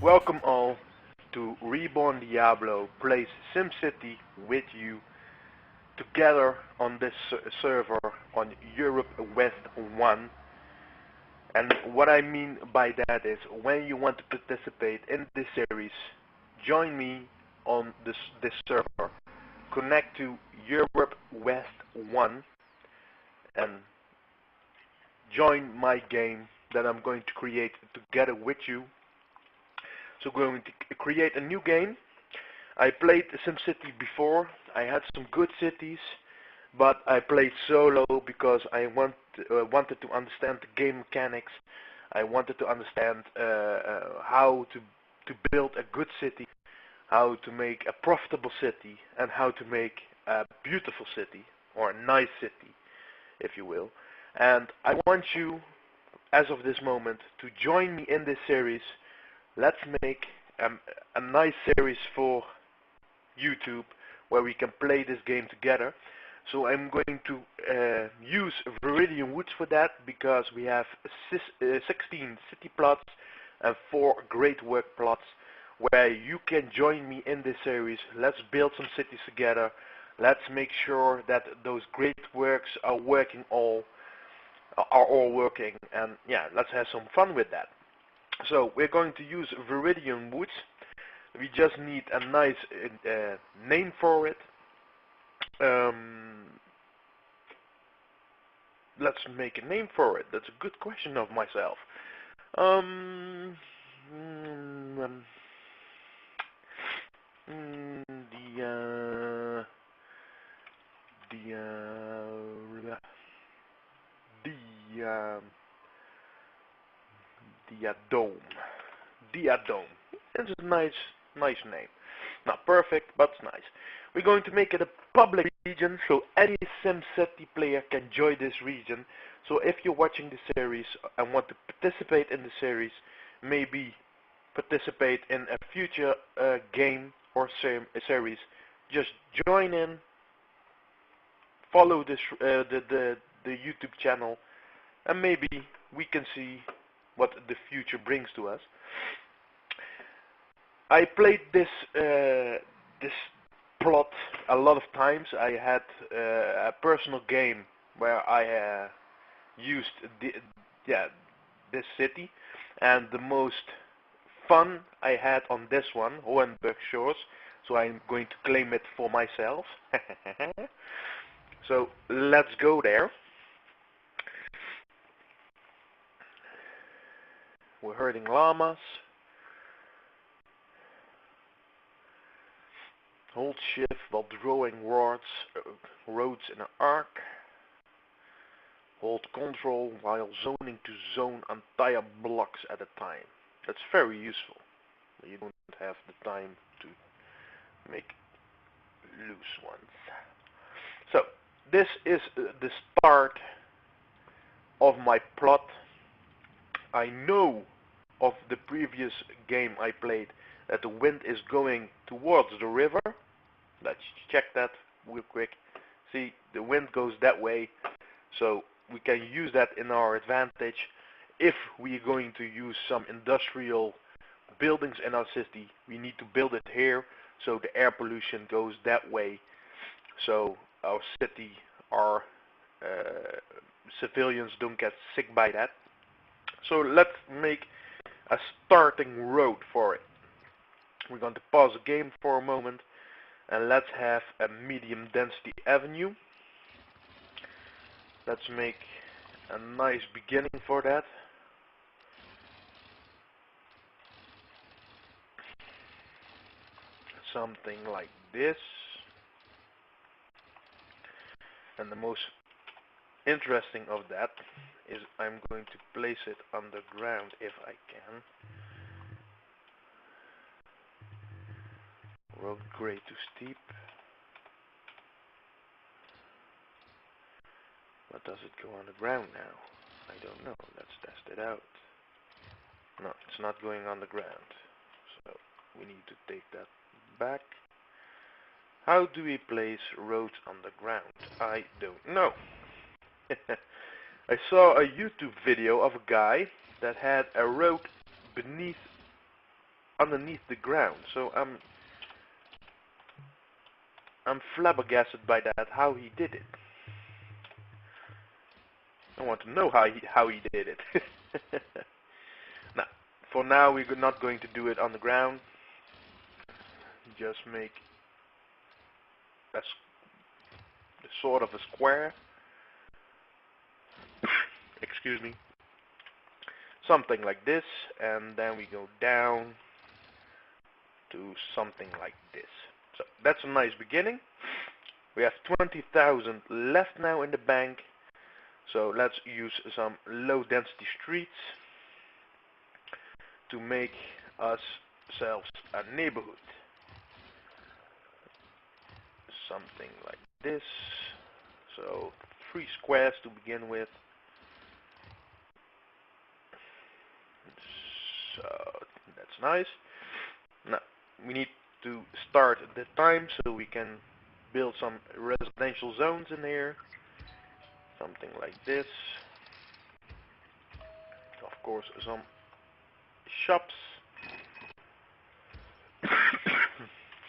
Welcome all to Reborn Diablo plays SimCity with you together on this server on Europe West 1. And what I mean by that is when you want to participate in this series, join me on this server. Connect to Europe West 1 and join my game that I'm going to create together with you. So we're going to create a new game. I played SimCity before. I had some good cities, but I played solo because I wanted to understand the game mechanics. I wanted to understand how to build a good city, how to make a profitable city, and how to make a beautiful city, or a nice city, if you will. And I want you, as of this moment, to join me in this series. Let's make a nice series for YouTube where we can play this game together. So I'm going to use Viridian Woods for that because we have 16 city plots and 4 great work plots where you can join me in this series. Let's build some cities together. Let's make sure that those great works are all working, and yeah, let's have some fun with that. So we're going to use Viridian Woods. We just need a nice name for it. Let's make a name for it. That's a good question of myself. Diadome. Diadome. It's a nice name. Not perfect, but it's nice. We're going to make it a public region, so any SimCity player can join this region. So if you're watching the series and want to participate in the series, maybe participate in a future game or series, just join in, follow this the YouTube channel, and maybe we can see what the future brings to us. I played this plot a lot of times. I had a personal game where I used this city, and the most fun I had on this one, Hohenberg Shores, so I'm going to claim it for myself. So let's go there. We're herding llamas. Hold shift while drawing roads in an arc. Hold control while zoning to zone entire blocks at a time. That's very useful. You don't have the time to make loose ones. So this is the start of my plot. I know of the previous game I played that the wind is going towards the river. Let's check that real quick. See, the wind goes that way, so we can use that in our advantage. If we're going to use some industrial buildings in our city, we need to build it here, so the air pollution goes that way, so our city, our civilians don't get sick by that. So let's make a starting road for it. We're going to pause the game for a moment and let's have a medium density avenue. Let's make a nice beginning for that. Something like this. And the most interesting of that is I'm going to place it underground if I can. Road grade too steep. But does it go on the ground now? I don't know. Let's test it out. No, it's not going on the ground. So we need to take that back. How do we place roads on the ground? I don't know. I saw a YouTube video of a guy that had a road beneath underneath the ground. So I'm flabbergasted by that, how he did it. I want to know how he did it. Now, for now we're not going to do it on the ground. Just make a sort of a square. Excuse me. Something like this, and then we go down to something like this. So that's a nice beginning. We have 20,000 left now in the bank. So let's use some low density streets to make ourselves a neighborhood. Something like this. So 3 squares to begin with. So that's nice. Now we need to start the time so we can build some residential zones in here. Something like this. Of course, some shops.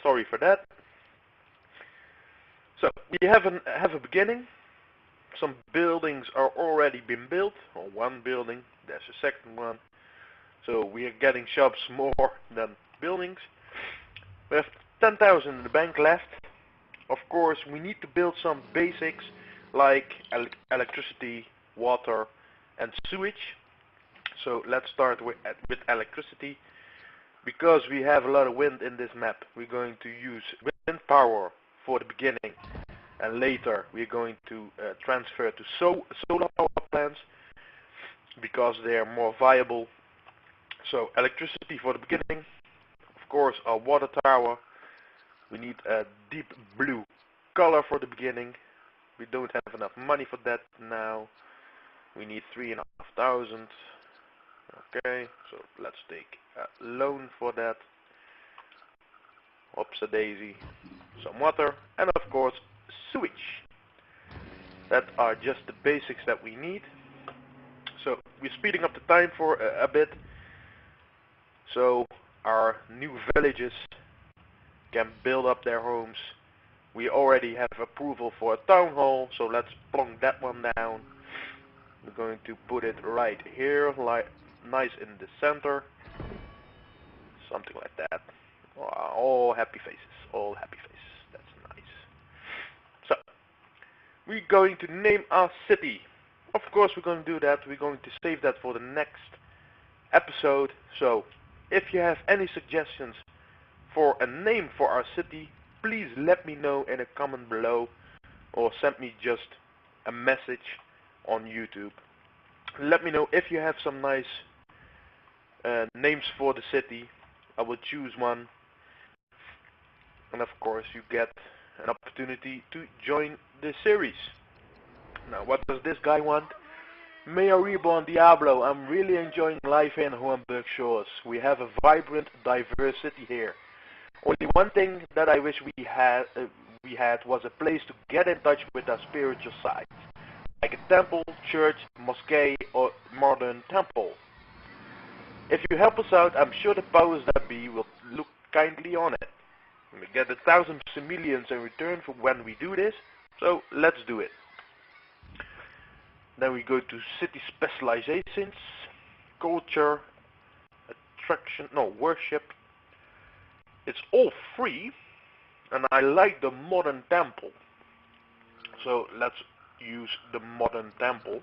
Sorry for that. So we have a beginning. Some buildings are already been built, or one building. There's a second one. So we are getting shops more than buildings. We have 10,000 in the bank left. Of course, we need to build some basics like electricity, water, and sewage. So let's start with electricity. Because we have a lot of wind in this map, we're going to use wind power for the beginning, and later we're going to transfer to solar power plants because they are more viable. So electricity for the beginning. Of course, our water tower. We need a deep blue color for the beginning. We don't have enough money for that now. We need 3,500. Okay, so let's take a loan for that. Oopsie daisy. Some water, and of course sewage. That are just the basics that we need. So we're speeding up the time for a bit, so our new villages can build up their homes. We already have approval for a town hall, so let's plonk that one down. We're going to put it right here, like nice in the center. Something like that. All happy faces. All happy faces. That's nice. So, we're going to name our city. Of course we're going to do that. We're going to save that for the next episode. So, if you have any suggestions for a name for our city, please let me know in a comment below, or send me just a message on YouTube. Let me know if you have some nice names for the city. I will choose one, and of course you get an opportunity to join the series. Now, what does this guy want? May I reborn Diablo. I'm really enjoying life in Hornburg Shores. We have a vibrant, diverse city here. Only one thing that I wish we had was a place to get in touch with our spiritual side, like a temple, church, mosque, or modern temple. If you help us out, I'm sure the powers that be will look kindly on it. We get 1,000 simoleons in return for when we do this, so let's do it. Then we go to city specializations, culture, attraction, no, worship. It's all free, and I like the modern temple. So let's use the modern temple.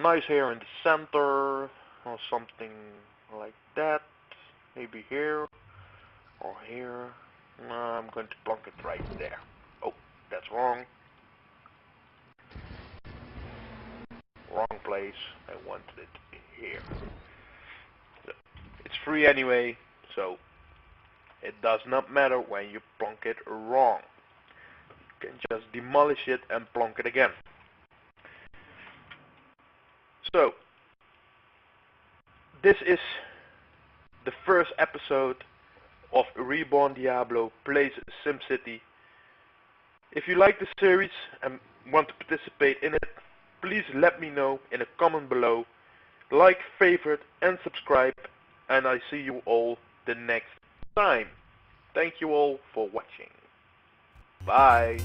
Nice here in the center, or something like that. Maybe here, or here. No, I'm going to plonk it right there. Oh, that's wrong. Wrong place. I wanted it here. So, it's free anyway, so it does not matter when you plonk it wrong. You can just demolish it and plonk it again. So, this is the first episode of Reborn Diablo plays SimCity. If you like the series and want to participate in it, please let me know in a comment below. Like, favorite, and subscribe, and I see you all the next time. Thank you all for watching. Bye.